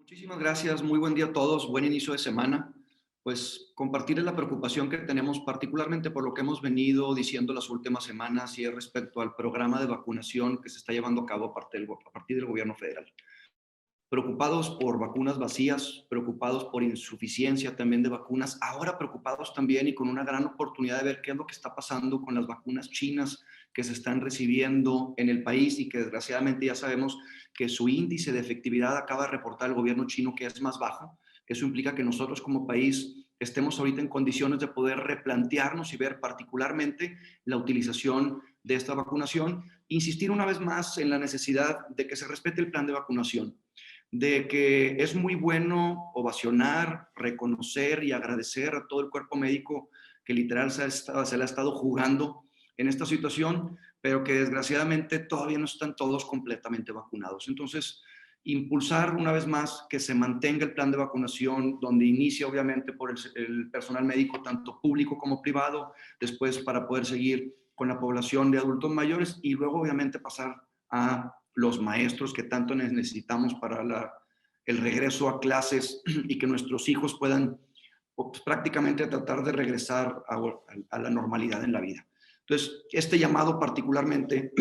Muchísimas gracias, muy buen día a todos, buen inicio de semana. Pues compartirles la preocupación que tenemos particularmente por lo que hemos venido diciendo las últimas semanas y es respecto al programa de vacunación que se está llevando a cabo a partir del gobierno federal. Preocupados por vacunas vacías, preocupados por insuficiencia también de vacunas, ahora preocupados también y con una gran oportunidad de ver qué es lo que está pasando con las vacunas chinas que se están recibiendo en el país y que desgraciadamente ya sabemos que su índice de efectividad acaba de reportar el gobierno chino que es más bajo. Eso implica que nosotros como país estemos ahorita en condiciones de poder replantearnos y ver particularmente la utilización de esta vacunación. Insistir una vez más en la necesidad de que se respete el plan de vacunación, de que es muy bueno ovacionar, reconocer y agradecer a todo el cuerpo médico que literal se le ha estado jugando en esta situación, pero que desgraciadamente todavía no están todos completamente vacunados. Entonces, impulsar una vez más que se mantenga el plan de vacunación, donde inicia obviamente por el personal médico, tanto público como privado, después para poder seguir con la población de adultos mayores y luego obviamente pasar a los maestros que tanto necesitamos para el regreso a clases y que nuestros hijos puedan pues, prácticamente tratar de regresar a la normalidad en la vida. Entonces, este llamado particularmente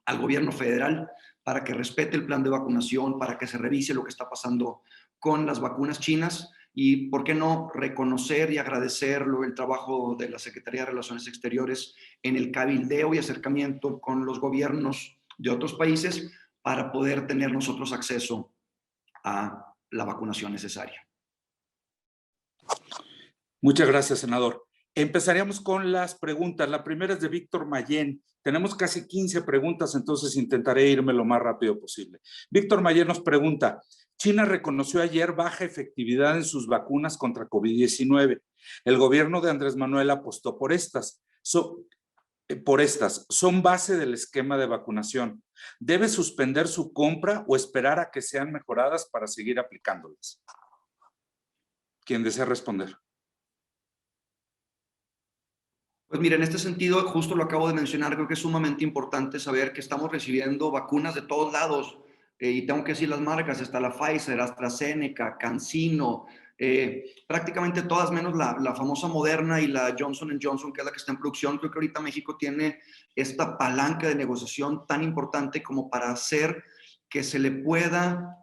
al gobierno federal para que respete el plan de vacunación, para que se revise lo que está pasando con las vacunas chinas y, ¿por qué no?, reconocer y agradecer el trabajo de la Secretaría de Relaciones Exteriores en el cabildeo y acercamiento con los gobiernos de otros países para poder tener nosotros acceso a la vacunación necesaria. Muchas gracias, senador. Empezaríamos con las preguntas. La primera es de Víctor Mayén. Tenemos casi 15 preguntas, entonces intentaré irme lo más rápido posible. Víctor Mayén nos pregunta, China reconoció ayer baja efectividad en sus vacunas contra COVID-19. El gobierno de Andrés Manuel apostó por estas. Son base del esquema de vacunación. ¿Debe suspender su compra o esperar a que sean mejoradas para seguir aplicándolas? ¿Quién desea responder? Pues mira, en este sentido, justo lo acabo de mencionar, creo que es sumamente importante saber que estamos recibiendo vacunas de todos lados, y tengo que decir las marcas, está la Pfizer, AstraZeneca, CanSino, prácticamente todas menos la famosa Moderna y la Johnson Johnson, que es la que está en producción. Creo que ahorita México tiene esta palanca de negociación tan importante como para hacer que se le pueda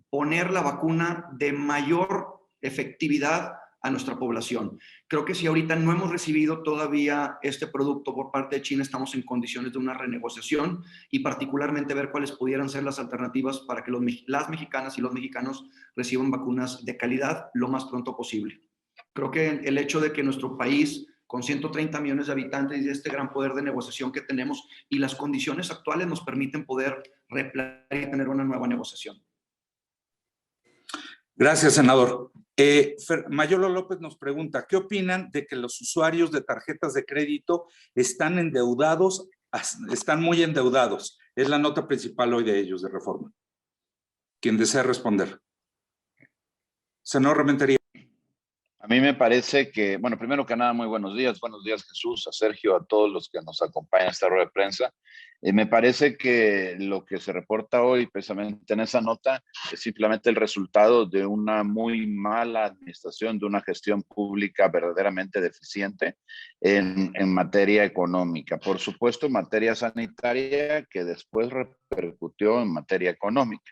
poner la vacuna de mayor efectividad a nuestra población. Creo que si ahorita no hemos recibido todavía este producto por parte de China, estamos en condiciones de una renegociación y particularmente ver cuáles pudieran ser las alternativas para que las mexicanas y los mexicanos reciban vacunas de calidad lo más pronto posible. Creo que el hecho de que nuestro país, con 130 millones de habitantes y este gran poder de negociación que tenemos y las condiciones actuales nos permiten poder replantear y tener una nueva negociación. Gracias, senador. Mayolo López nos pregunta, ¿qué opinan de que los usuarios de tarjetas de crédito están endeudados, están muy endeudados? Es la nota principal hoy de ellos, de Reforma. ¿Quién desea responder? Senador Rementería. A mí me parece que, bueno, primero que nada, muy buenos días Jesús, a Sergio, a todos los que nos acompañan en esta rueda de prensa. Me parece que lo que se reporta hoy, precisamente en esa nota, es simplemente el resultado de una muy mala administración, de una gestión pública verdaderamente deficiente en materia económica. Por supuesto, en materia sanitaria, que después repercutió en materia económica,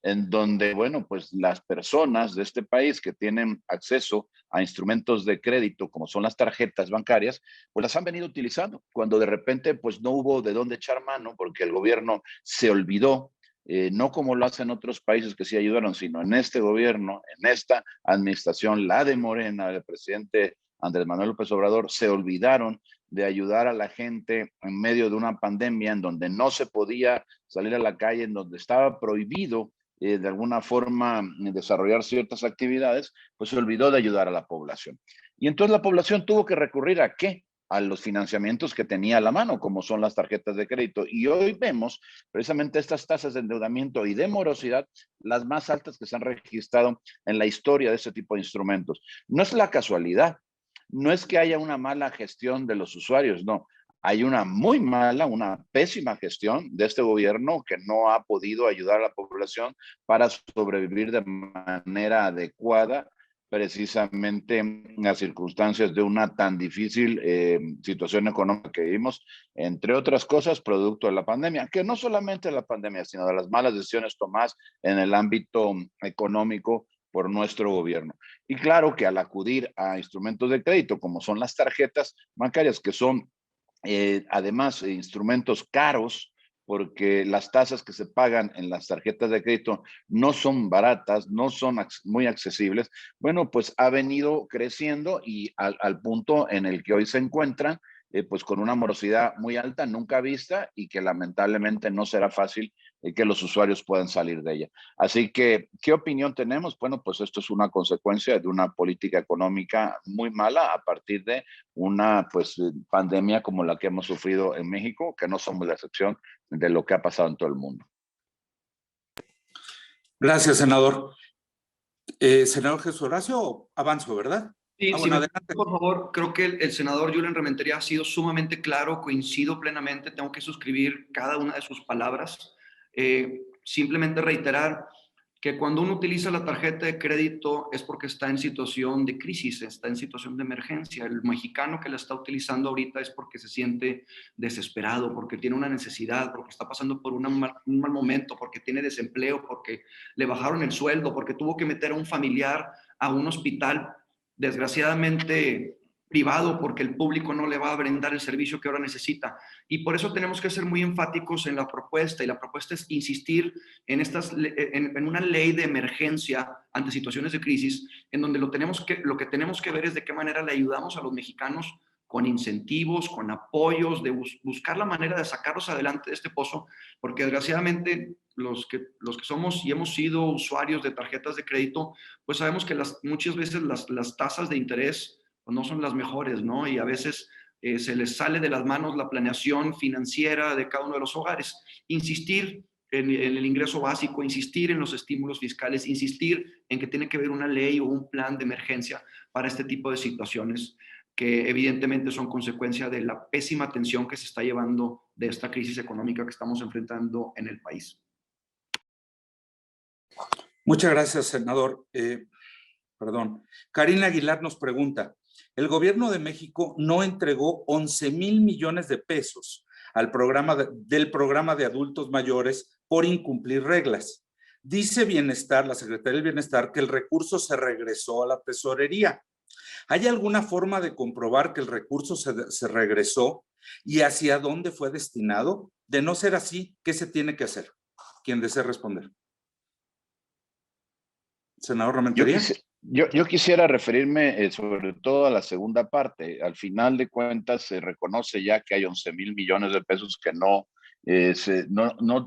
en donde, bueno, pues las personas de este país que tienen acceso a instrumentos de crédito, como son las tarjetas bancarias, pues las han venido utilizando, cuando de repente pues no hubo de dónde echar mano, porque el gobierno se olvidó, no como lo hacen otros países que sí ayudaron, sino en este gobierno, en esta administración, la de Morena, del presidente Andrés Manuel López Obrador, se olvidaron de ayudar a la gente en medio de una pandemia en donde no se podía salir a la calle, en donde estaba prohibido de alguna forma desarrollar ciertas actividades, pues se olvidó de ayudar a la población. Y entonces la población tuvo que recurrir ¿a qué? A los financiamientos que tenía a la mano, como son las tarjetas de crédito. Y hoy vemos precisamente estas tasas de endeudamiento y de morosidad, las más altas que se han registrado en la historia de este tipo de instrumentos. No es la casualidad, no es que haya una mala gestión de los usuarios, no. Hay una muy mala, una pésima gestión de este gobierno que no ha podido ayudar a la población para sobrevivir de manera adecuada, precisamente en las circunstancias de una tan difícil situación económica que vivimos, entre otras cosas, producto de la pandemia, que no solamente de la pandemia, sino de las malas decisiones tomadas en el ámbito económico por nuestro gobierno. Y claro que al acudir a instrumentos de crédito, como son las tarjetas bancarias, que son además instrumentos caros, porque las tasas que se pagan en las tarjetas de crédito no son baratas, no son muy accesibles, bueno, pues ha venido creciendo y al punto en el que hoy se encuentran, pues con una morosidad muy alta, nunca vista, y que lamentablemente no será fácil que los usuarios puedan salir de ella. Así que, ¿qué opinión tenemos? Bueno, pues esto es una consecuencia de una política económica muy mala a partir de una pues pandemia como la que hemos sufrido en México, que no somos la excepción de lo que ha pasado en todo el mundo. Gracias, senador. Senador Jesús Horacio, avanzo, ¿verdad? Sí, si Bueno, me adelante. por favor, creo que el senador Julen Rementería ha sido sumamente claro, coincido plenamente, tengo que suscribir cada una de sus palabras. Simplemente reiterar que cuando uno utiliza la tarjeta de crédito es porque está en situación de crisis, está en situación de emergencia. El mexicano que la está utilizando ahorita es porque se siente desesperado, porque tiene una necesidad, porque está pasando por un mal momento, porque tiene desempleo, porque le bajaron el sueldo, porque tuvo que meter a un familiar a un hospital desgraciadamente privado porque el público no le va a brindar el servicio que ahora necesita. Y por eso tenemos que ser muy enfáticos en la propuesta, y la propuesta es insistir en una ley de emergencia ante situaciones de crisis, en donde lo que tenemos que ver es de qué manera le ayudamos a los mexicanos con incentivos, con apoyos, de buscar la manera de sacarlos adelante de este pozo, porque desgraciadamente los que somos y hemos sido usuarios de tarjetas de crédito, pues sabemos que muchas veces las tasas de interés pues, no son las mejores, ¿no? Y a veces se les sale de las manos la planeación financiera de cada uno de los hogares. Insistir en el ingreso básico, insistir en los estímulos fiscales, insistir en que tiene que haber una ley o un plan de emergencia para este tipo de situaciones que evidentemente son consecuencia de la pésima atención que se está llevando de esta crisis económica que estamos enfrentando en el país. Muchas gracias, senador. Perdón. Karina Aguilar nos pregunta, el gobierno de México no entregó 11,000 millones de pesos al del programa de adultos mayores por incumplir reglas. Dice Bienestar, la Secretaría del Bienestar, que el recurso se regresó a la tesorería. ¿Hay alguna forma de comprobar que el recurso se regresó y hacia dónde fue destinado? De no ser así, ¿qué se tiene que hacer? ¿Quién desea responder? Senador Rementería. Yo quisiera referirme sobre todo a la segunda parte. Al final de cuentas se reconoce ya que hay 11,000 millones de pesos que no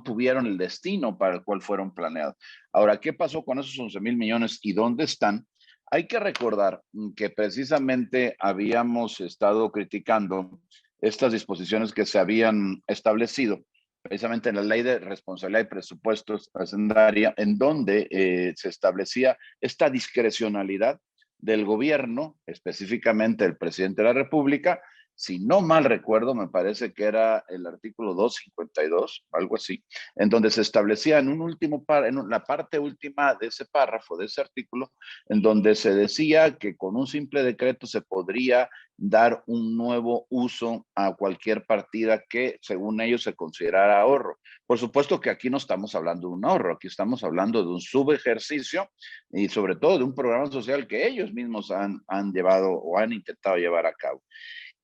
tuvieron el destino para el cual fueron planeados. Ahora, ¿qué pasó con esos 11,000 millones y dónde están? Hay que recordar que precisamente habíamos estado criticando estas disposiciones que se habían establecido precisamente en la Ley de Responsabilidad y Presupuestos Hacendaria, en donde se establecía esta discrecionalidad del gobierno, específicamente del presidente de la República. Si no mal recuerdo, me parece que era el artículo 252, algo así, en donde se establecía en la parte última de ese párrafo, de ese artículo, en donde se decía que con un simple decreto se podría dar un nuevo uso a cualquier partida que según ellos se considerara ahorro. Por supuesto que aquí no estamos hablando de un ahorro, aquí estamos hablando de un subejercicio y sobre todo de un programa social que ellos mismos han llevado o han intentado llevar a cabo.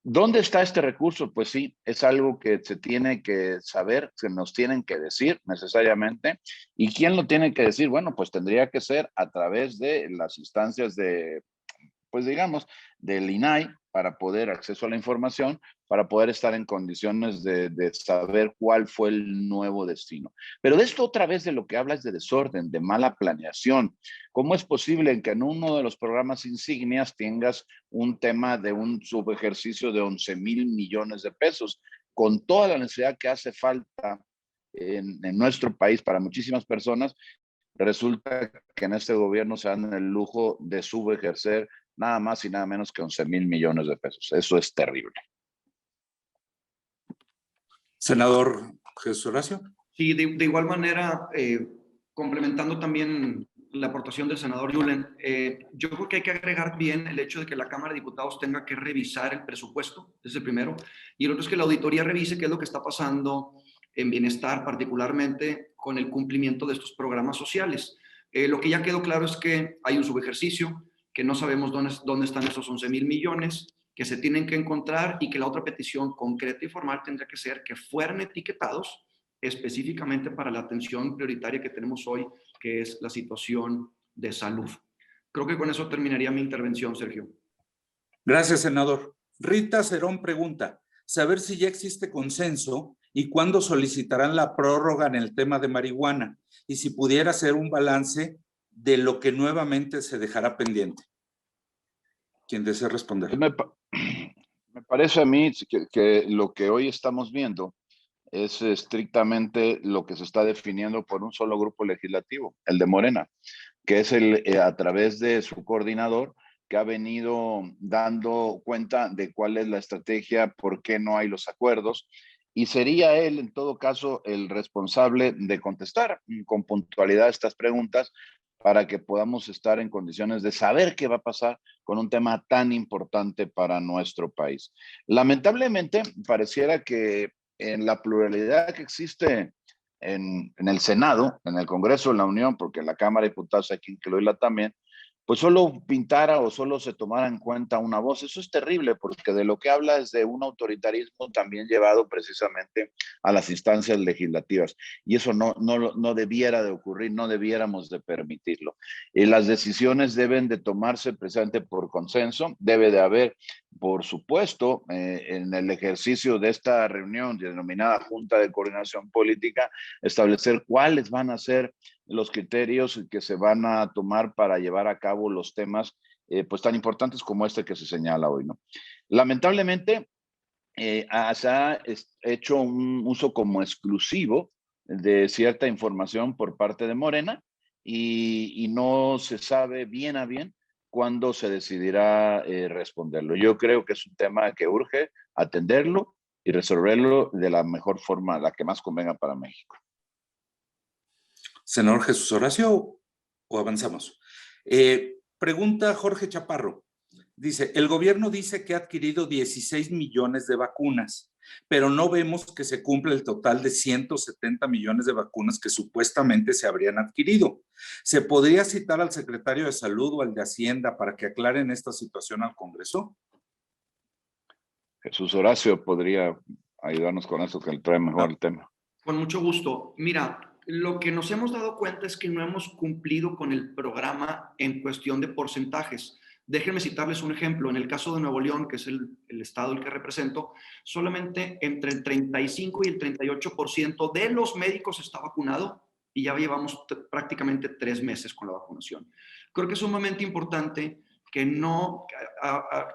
¿Dónde está este recurso? Pues sí, es algo que se tiene que saber, se nos tienen que decir necesariamente. ¿Y quién lo tiene que decir? Bueno, pues tendría que ser a través de las instancias pues digamos, del INAI para poder acceso a la información, para poder estar en condiciones de saber cuál fue el nuevo destino. Pero de esto otra vez de lo que habla es de desorden, de mala planeación. ¿Cómo es posible que en uno de los programas insignias tengas un tema de un subejercicio de 11,000 millones de pesos, con toda la necesidad que hace falta en nuestro país para muchísimas personas? Resulta que en este gobierno se dan el lujo de subejercer nada más y nada menos que 11,000 millones de pesos. Eso es terrible. Senador Jesús Horacio. Sí, de igual manera, complementando también la aportación del senador Yulen, yo creo que hay que agregar bien el hecho de que la Cámara de Diputados tenga que revisar el presupuesto, ese es el primero, y el otro es que la auditoría revise qué es lo que está pasando en bienestar, particularmente con el cumplimiento de estos programas sociales. Lo que ya quedó claro es que hay un subejercicio, que no sabemos dónde están esos 11,000 millones, que se tienen que encontrar y que la otra petición concreta y formal tendría que ser que fueran etiquetados específicamente para la atención prioritaria que tenemos hoy, que es la situación de salud. Creo que con eso terminaría mi intervención, Sergio. Gracias, senador. Rita Cerón pregunta, saber si ya existe consenso y cuándo solicitarán la prórroga en el tema de marihuana y si pudiera hacer un balance de lo que nuevamente se dejará pendiente. ¿Quién desea responder? Me parece a mí que lo que hoy estamos viendo es estrictamente lo que se está definiendo por un solo grupo legislativo, el de Morena, que es a través de su coordinador, que ha venido dando cuenta de cuál es la estrategia, por qué no hay los acuerdos, y sería él, en todo caso, el responsable de contestar con puntualidad estas preguntas para que podamos estar en condiciones de saber qué va a pasar con un tema tan importante para nuestro país. Lamentablemente, pareciera que en la pluralidad que existe en el Senado, en el Congreso de la Unión, porque en la Cámara de Diputados hay que incluirla también, pues solo pintara o solo se tomara en cuenta una voz. Eso es terrible, porque de lo que habla es de un autoritarismo también llevado precisamente a las instancias legislativas. Y eso no debiera de ocurrir, no debiéramos de permitirlo. Las decisiones deben de tomarse precisamente por consenso, debe de haber, por supuesto, en el ejercicio de esta reunión denominada Junta de Coordinación Política, establecer cuáles van a ser los criterios que se van a tomar para llevar a cabo los temas pues tan importantes como este que se señala hoy, ¿no? Lamentablemente se ha hecho un uso como exclusivo de cierta información por parte de Morena y no se sabe bien a bien cuándo se decidirá responderlo. Yo creo que es un tema que urge atenderlo y resolverlo de la mejor forma, la que más convenga para México. Senador Jesús Horacio, ¿o avanzamos? Pregunta Jorge Chaparro. Dice, el gobierno dice que ha adquirido 16 millones de vacunas, pero no vemos que se cumpla el total de 170 millones de vacunas que supuestamente se habrían adquirido. ¿Se podría citar al secretario de Salud o al de Hacienda para que aclaren esta situación al Congreso? Jesús Horacio podría ayudarnos con eso, que le trae mejor el tema. Con mucho gusto. Mira, lo que nos hemos dado cuenta es que no hemos cumplido con el programa en cuestión de porcentajes. Déjenme citarles un ejemplo. En el caso de Nuevo León, que es el estado el que represento, solamente entre el 35 y el 38% de los médicos está vacunado y ya llevamos prácticamente 3 meses con la vacunación. Creo que es sumamente importante que no,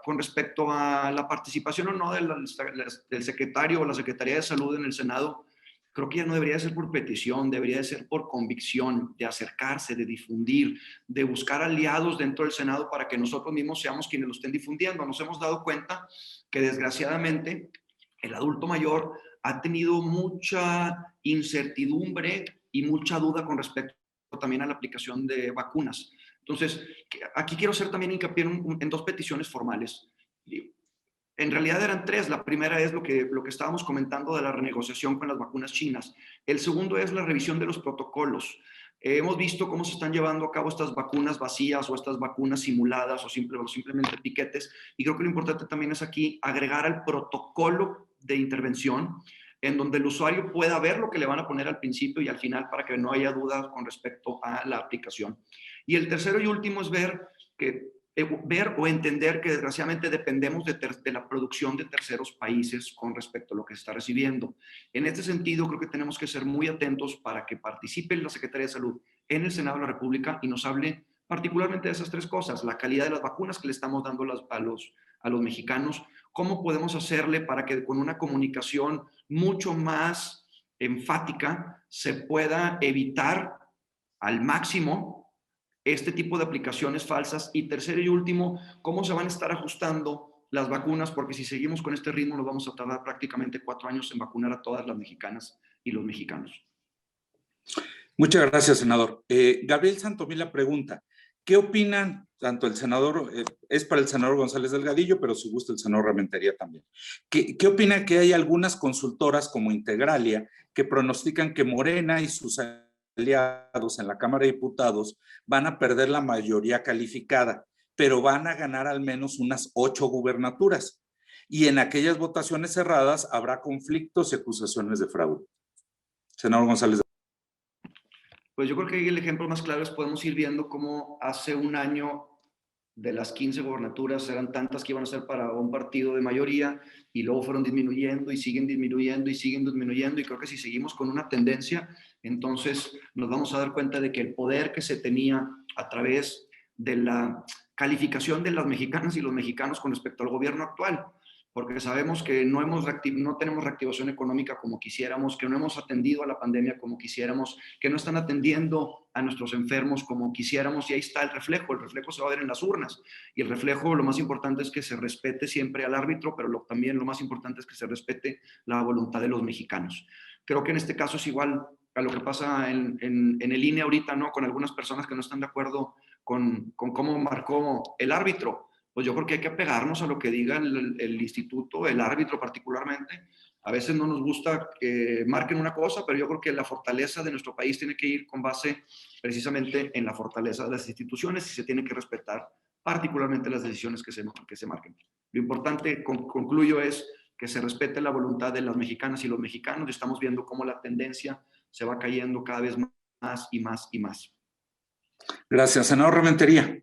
con respecto a la participación o no del secretario o la Secretaría de Salud en el Senado, creo que ya no debería ser por petición, debería ser por convicción, de acercarse, de difundir, de buscar aliados dentro del Senado para que nosotros mismos seamos quienes lo estén difundiendo. Nos hemos dado cuenta que desgraciadamente el adulto mayor ha tenido mucha incertidumbre y mucha duda con respecto también a la aplicación de vacunas. Entonces, aquí quiero hacer también hincapié en 2 peticiones formales. En realidad eran 3. La primera es lo que estábamos comentando de la renegociación con las vacunas chinas. El segundo es la revisión de los protocolos. Hemos visto cómo se están llevando a cabo estas vacunas vacías o estas vacunas simuladas o simplemente piquetes. Y creo que lo importante también es aquí agregar al protocolo de intervención en donde el usuario pueda ver lo que le van a poner al principio y al final para que no haya dudas con respecto a la aplicación. Y el tercero y último es ver o entender que desgraciadamente dependemos de la producción de terceros países con respecto a lo que se está recibiendo. En este sentido, creo que tenemos que ser muy atentos para que participe la Secretaría de Salud en el Senado de la República y nos hable particularmente de esas 3 cosas: la calidad de las vacunas que le estamos dando a los mexicanos, cómo podemos hacerle para que con una comunicación mucho más enfática se pueda evitar al máximo este tipo de aplicaciones falsas, y tercero y último, cómo se van a estar ajustando las vacunas, porque si seguimos con este ritmo nos vamos a tardar prácticamente 4 años en vacunar a todas las mexicanas y los mexicanos. Muchas gracias, senador. Gabriel Santomila pregunta, ¿qué opinan tanto el senador, es para el senador González Delgadillo, pero si gusta el senador Rementería también? ¿Qué opina que hay algunas consultoras como Integralia que pronostican que Morena y sus aliados en la Cámara de Diputados van a perder la mayoría calificada, pero van a ganar al menos unas 8 gubernaturas? Y en aquellas votaciones cerradas habrá conflictos y acusaciones de fraude. Senador González. Pues yo creo que el ejemplo más claro es podemos ir viendo cómo hace un año de las 15 gobernaturas eran tantas que iban a ser para un partido de mayoría y luego fueron disminuyendo y siguen disminuyendo y siguen disminuyendo, y creo que si seguimos con una tendencia, entonces nos vamos a dar cuenta de que el poder que se tenía a través de la calificación de las mexicanas y los mexicanos con respecto al gobierno actual, porque sabemos que no tenemos reactivación económica como quisiéramos, que no hemos atendido a la pandemia como quisiéramos, que no están atendiendo a nuestros enfermos como quisiéramos, y ahí está el reflejo se va a ver en las urnas, y el reflejo, lo más importante es que se respete siempre al árbitro, pero también lo más importante es que se respete la voluntad de los mexicanos. Creo que en este caso es igual a lo que pasa en el INE ahorita, ¿no? Con algunas personas que no están de acuerdo con cómo marcó el árbitro. Pues yo creo que hay que apegarnos a lo que diga el instituto, el árbitro particularmente. A veces no nos gusta que marquen una cosa, pero yo creo que la fortaleza de nuestro país tiene que ir con base precisamente en la fortaleza de las instituciones y se tiene que respetar particularmente las decisiones que se marquen. Lo importante, concluyo, es que se respete la voluntad de las mexicanas y los mexicanos, y estamos viendo cómo la tendencia se va cayendo cada vez más y más y más. Gracias, senador Rementería.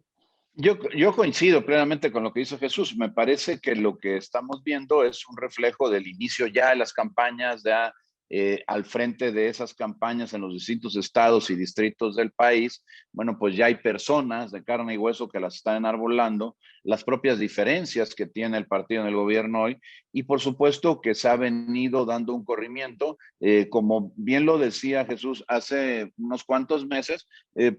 Yo coincido plenamente con lo que dice Jesús. Me parece que lo que estamos viendo es un reflejo del inicio ya de las campañas, ya al frente de esas campañas en los distintos estados y distritos del país. Bueno, pues ya hay personas de carne y hueso que las están enarbolando, las propias diferencias que tiene el partido en el gobierno hoy, y por supuesto que se ha venido dando un corrimiento, como bien lo decía Jesús hace unos cuantos meses.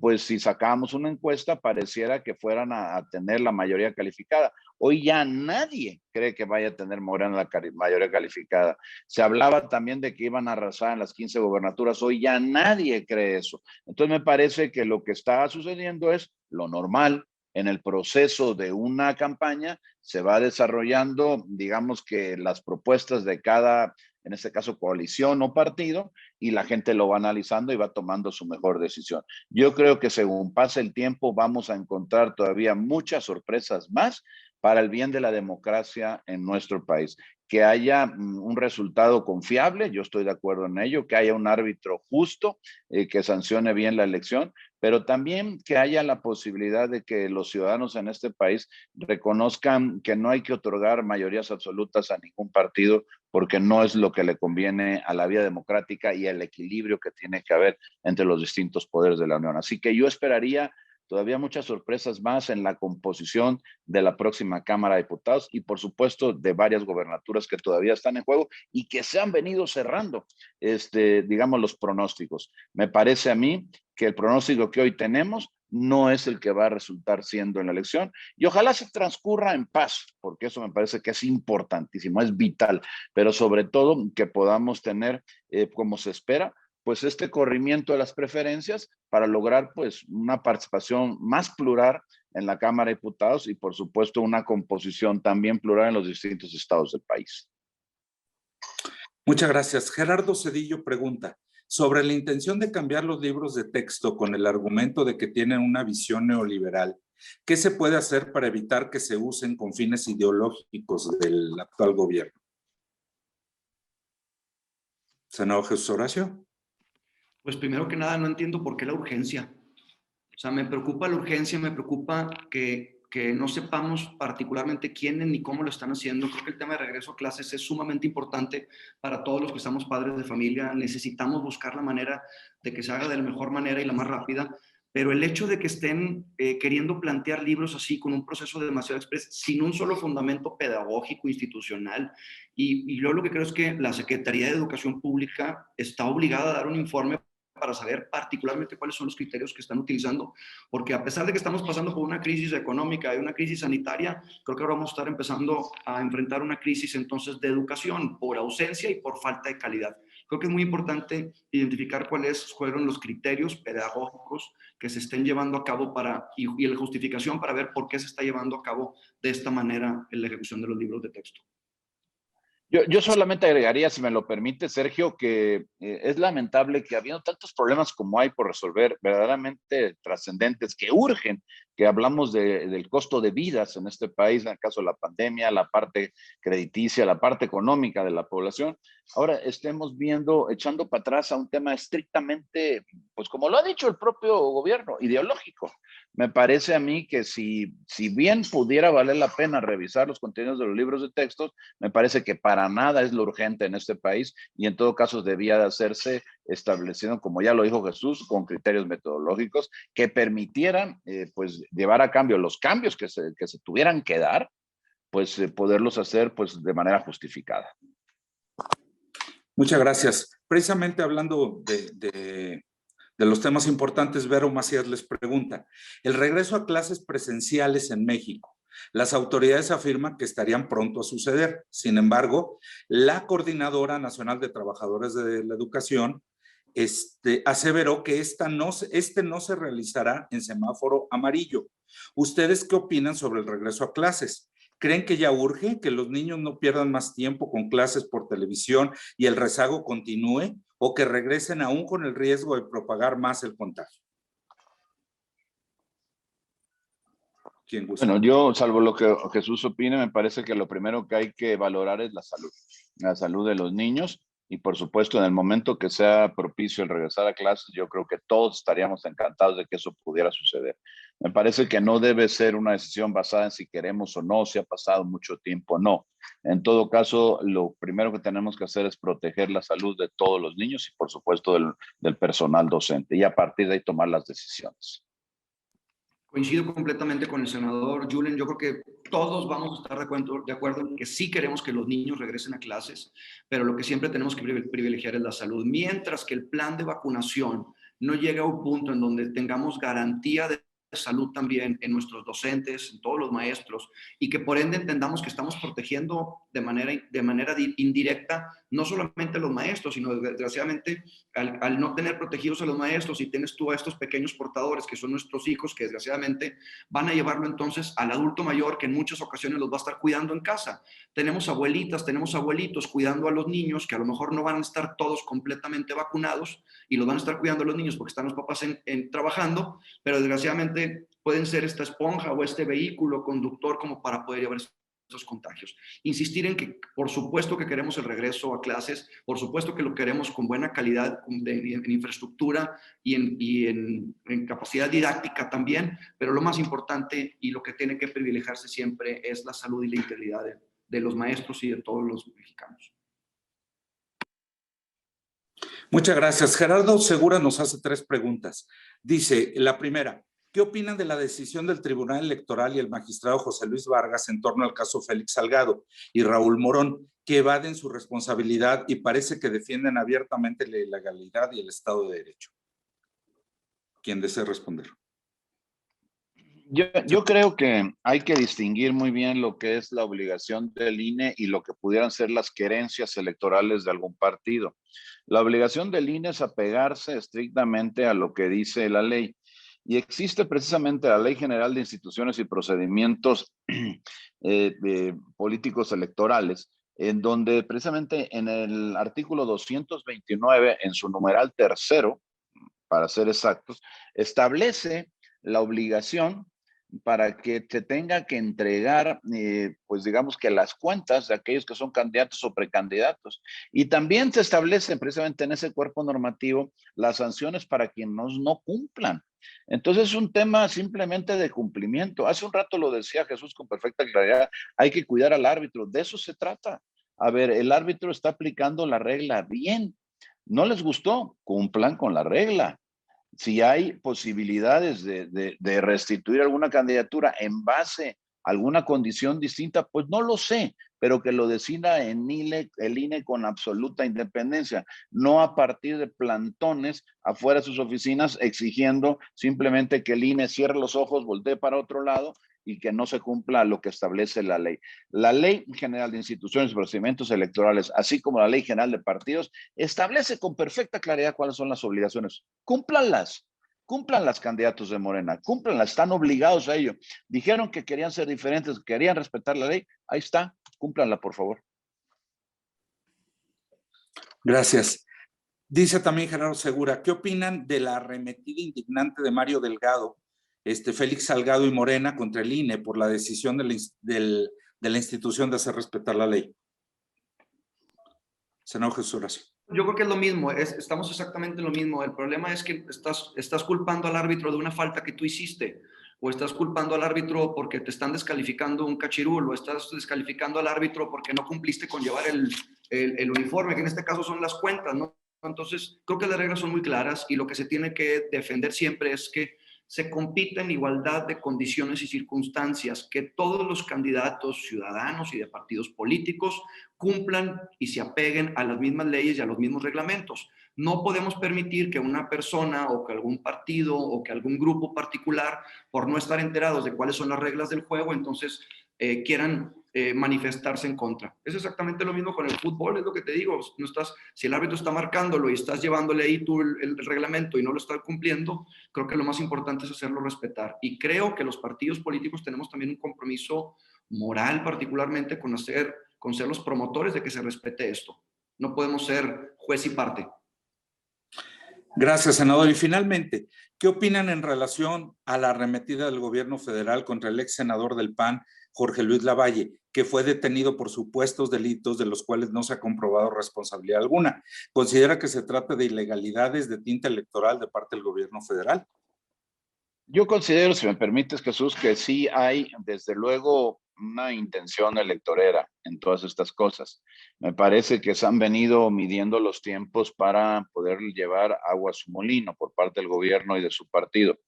Pues si sacábamos una encuesta pareciera que fueran a tener la mayoría calificada. Hoy ya nadie cree que vaya a tener Morena la mayoría calificada. Se hablaba también de que iban a arrasar en las 15 gobernaturas. Hoy ya nadie cree eso. Entonces me parece que lo que está sucediendo es lo normal. En el proceso de una campaña se va desarrollando, digamos que las propuestas de cada, en este caso, coalición o partido, y la gente lo va analizando y va tomando su mejor decisión. Yo creo que según pase el tiempo vamos a encontrar todavía muchas sorpresas más para el bien de la democracia en nuestro país. Que haya un resultado confiable, yo estoy de acuerdo en ello, que haya un árbitro justo, que sancione bien la elección, pero también que haya la posibilidad de que los ciudadanos en este país reconozcan que no hay que otorgar mayorías absolutas a ningún partido, porque no es lo que le conviene a la vida democrática y al equilibrio que tiene que haber entre los distintos poderes de la Unión. Así que yo esperaría todavía muchas sorpresas más en la composición de la próxima Cámara de Diputados y por supuesto de varias gobernaturas que todavía están en juego y que se han venido cerrando, digamos, los pronósticos. Me parece a mí que el pronóstico que hoy tenemos no es el que va a resultar siendo en la elección, y ojalá se transcurra en paz, porque eso me parece que es importantísimo, es vital, pero sobre todo que podamos tener, como se espera, pues este corrimiento de las preferencias para lograr pues una participación más plural en la Cámara de Diputados y por supuesto una composición también plural en los distintos estados del país. Muchas gracias. Gerardo Cedillo pregunta sobre la intención de cambiar los libros de texto con el argumento de que tienen una visión neoliberal. ¿Qué se puede hacer para evitar que se usen con fines ideológicos del actual gobierno? Senador Jesús Horacio. Pues primero que nada, no entiendo por qué la urgencia. O sea, me preocupa la urgencia, me preocupa que no sepamos particularmente quiénes ni cómo lo están haciendo. Creo que el tema de regreso a clases es sumamente importante para todos los que estamos padres de familia. Necesitamos buscar la manera de que se haga de la mejor manera y la más rápida. Pero el hecho de que estén queriendo plantear libros así, con un proceso demasiado expreso, sin un solo fundamento pedagógico, institucional, y yo lo que creo es que la Secretaría de Educación Pública está obligada a dar un informe para saber particularmente cuáles son los criterios que están utilizando, porque a pesar de que estamos pasando por una crisis económica y una crisis sanitaria, creo que ahora vamos a estar empezando a enfrentar una crisis entonces de educación por ausencia y por falta de calidad. Creo que es muy importante identificar cuáles fueron los criterios pedagógicos que se estén llevando a cabo y la justificación para ver por qué se está llevando a cabo de esta manera en la ejecución de los libros de texto. Yo solamente agregaría, si me lo permite, Sergio, que es lamentable que habiendo tantos problemas como hay por resolver, verdaderamente trascendentes, que urgen, que hablamos del costo de vidas en este país, en el caso de la pandemia, la parte crediticia, la parte económica de la población, ahora estemos viendo, echando para atrás a un tema estrictamente, pues como lo ha dicho el propio gobierno, ideológico. Me parece a mí que si bien pudiera valer la pena revisar los contenidos de los libros de textos, me parece que para nada es lo urgente en este país y en todo caso debía de hacerse estableciendo, como ya lo dijo Jesús, con criterios metodológicos que permitieran pues llevar a cambio los cambios que se tuvieran que dar, pues poderlos hacer pues de manera justificada. Muchas gracias. Precisamente hablando de los temas importantes, Vero Macías les pregunta, el regreso a clases presenciales en México. Las autoridades afirman que estarían pronto a suceder. Sin embargo, la Coordinadora Nacional de Trabajadores de la Educación aseveró que no se realizará en semáforo amarillo. ¿Ustedes qué opinan sobre el regreso a clases? ¿Creen que ya urge que los niños no pierdan más tiempo con clases por televisión y el rezago continúe, o que regresen aún con el riesgo de propagar más el contagio? ¿Quién gusta? Bueno, yo, salvo lo que Jesús opine, me parece que lo primero que hay que valorar es la salud de los niños. Y por supuesto, en el momento que sea propicio el regresar a clases, yo creo que todos estaríamos encantados de que eso pudiera suceder. Me parece que no debe ser una decisión basada en si queremos o no, si ha pasado mucho tiempo, no. En todo caso, lo primero que tenemos que hacer es proteger la salud de todos los niños y por supuesto del personal docente y a partir de ahí tomar las decisiones. Coincido completamente con el senador Julen. Yo creo que todos vamos a estar de acuerdo en que sí queremos que los niños regresen a clases, pero lo que siempre tenemos que privilegiar es la salud. Mientras que el plan de vacunación no llegue a un punto en donde tengamos garantía de salud también en nuestros docentes, en todos los maestros, y que por ende entendamos que estamos protegiendo de manera indirecta no solamente a los maestros, sino desgraciadamente al no tener protegidos a los maestros, y tienes tú a estos pequeños portadores que son nuestros hijos, que desgraciadamente van a llevarlo entonces al adulto mayor que en muchas ocasiones los va a estar cuidando en casa. Tenemos abuelitas, tenemos abuelitos cuidando a los niños que a lo mejor no van a estar todos completamente vacunados y los van a estar cuidando a los niños porque están los papás trabajando, pero desgraciadamente pueden ser esta esponja o este vehículo conductor como para poder llevar esos contagios. Insistir en que por supuesto que queremos el regreso a clases, por supuesto que lo queremos con buena calidad en infraestructura y en capacidad didáctica también, pero lo más importante y lo que tiene que privilegiarse siempre es la salud y la integridad de los maestros y de todos los mexicanos. Muchas gracias. Gerardo Segura nos hace 3 preguntas. Dice, la primera, ¿qué opinan de la decisión del Tribunal Electoral y el magistrado José Luis Vargas en torno al caso Félix Salgado y Raúl Morón, que evaden su responsabilidad y parece que defienden abiertamente la legalidad y el Estado de Derecho? ¿Quién desea responder? Yo creo que hay que distinguir muy bien lo que es la obligación del INE y lo que pudieran ser las querencias electorales de algún partido. La obligación del INE es apegarse estrictamente a lo que dice la ley. Y existe precisamente la Ley General de Instituciones y Procedimientos Políticos Electorales, en donde precisamente en el artículo 229, en su numeral 3º, para ser exactos, establece la obligación para que se tenga que entregar, pues digamos que las cuentas de aquellos que son candidatos o precandidatos. Y también se establecen precisamente en ese cuerpo normativo las sanciones para quienes no cumplan. Entonces es un tema simplemente de cumplimiento. Hace un rato lo decía Jesús con perfecta claridad, hay que cuidar al árbitro, de eso se trata. A ver, el árbitro está aplicando la regla bien. ¿No les gustó? Cumplan con la regla. Si hay posibilidades de restituir alguna candidatura en base ¿Alguna condición distinta? Pues no lo sé, pero que lo decida el INE con absoluta independencia, no a partir de plantones afuera de sus oficinas exigiendo simplemente que el INE cierre los ojos, voltee para otro lado y que no se cumpla lo que establece la ley. La Ley General de Instituciones y Procedimientos Electorales, así como la Ley General de Partidos, establece con perfecta claridad cuáles son las obligaciones. Cúmplanlas. Cúmplanlas, candidatos de Morena, cúmplanlas, están obligados a ello. Dijeron que querían ser diferentes, querían respetar la ley, ahí está, cúmplanla, por favor. Gracias. Dice también Gerardo Segura, ¿qué opinan de la arremetida indignante de Mario Delgado, Félix Salgado y Morena contra el INE por la decisión de la institución de hacer respetar la ley? Senador Jesús Horacio. Yo creo que es lo mismo, estamos exactamente en lo mismo. El problema es que estás culpando al árbitro de una falta que tú hiciste, o estás culpando al árbitro porque te están descalificando un cachirul, o estás descalificando al árbitro porque no cumpliste con llevar el uniforme, que en este caso son las cuentas, ¿no? Entonces, creo que las reglas son muy claras y lo que se tiene que defender siempre es que se compita en igualdad de condiciones y circunstancias, que todos los candidatos ciudadanos y de partidos políticos cumplan y se apeguen a las mismas leyes y a los mismos reglamentos. No podemos permitir que una persona o que algún partido o que algún grupo particular, por no estar enterados de cuáles son las reglas del juego, entonces quieran manifestarse en contra. Es exactamente lo mismo con el fútbol, es lo que te digo. Si el árbitro está marcándolo y estás llevándole ahí tú el reglamento y no lo estás cumpliendo, creo que lo más importante es hacerlo respetar. Y creo que los partidos políticos tenemos también un compromiso moral, particularmente con ser los promotores de que se respete esto. No podemos ser juez y parte. Gracias, senador. Y finalmente, ¿qué opinan en relación a la arremetida del gobierno federal contra el ex senador del PAN, Jorge Luis Lavalle, que fue detenido por supuestos delitos de los cuales no se ha comprobado responsabilidad alguna? ¿Considera que se trata de ilegalidades de tinta electoral de parte del gobierno federal? Yo considero, si me permites, Jesús, que sí hay, desde luego, una intención electorera en todas estas cosas. Me parece que se han venido midiendo los tiempos para poder llevar agua a su molino por parte del gobierno y de su partido.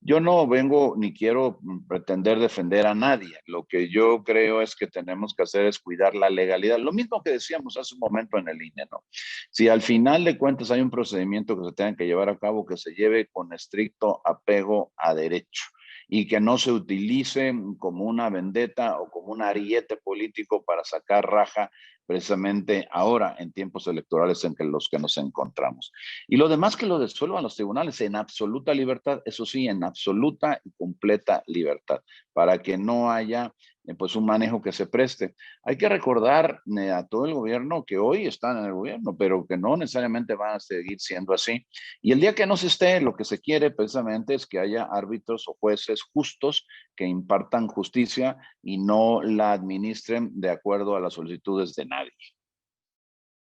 Yo no vengo ni quiero pretender defender a nadie. Lo que yo creo es que tenemos que hacer es cuidar la legalidad. Lo mismo que decíamos hace un momento en el INE, ¿no? Si al final de cuentas hay un procedimiento que se tenga que llevar a cabo, que se lleve con estricto apego a derecho y que no se utilice como una vendetta o como un ariete político para sacar raja precisamente ahora en tiempos electorales en los que nos encontramos. Y lo demás que lo resuelvan los tribunales en absoluta libertad, eso sí, en absoluta y completa libertad, para que no haya pues un manejo que se preste. Hay que recordar a todo el gobierno que hoy están en el gobierno, pero que no necesariamente van a seguir siendo así. Y el día que no se esté, lo que se quiere precisamente es que haya árbitros o jueces justos que impartan justicia y no la administren de acuerdo a las solicitudes de nadie.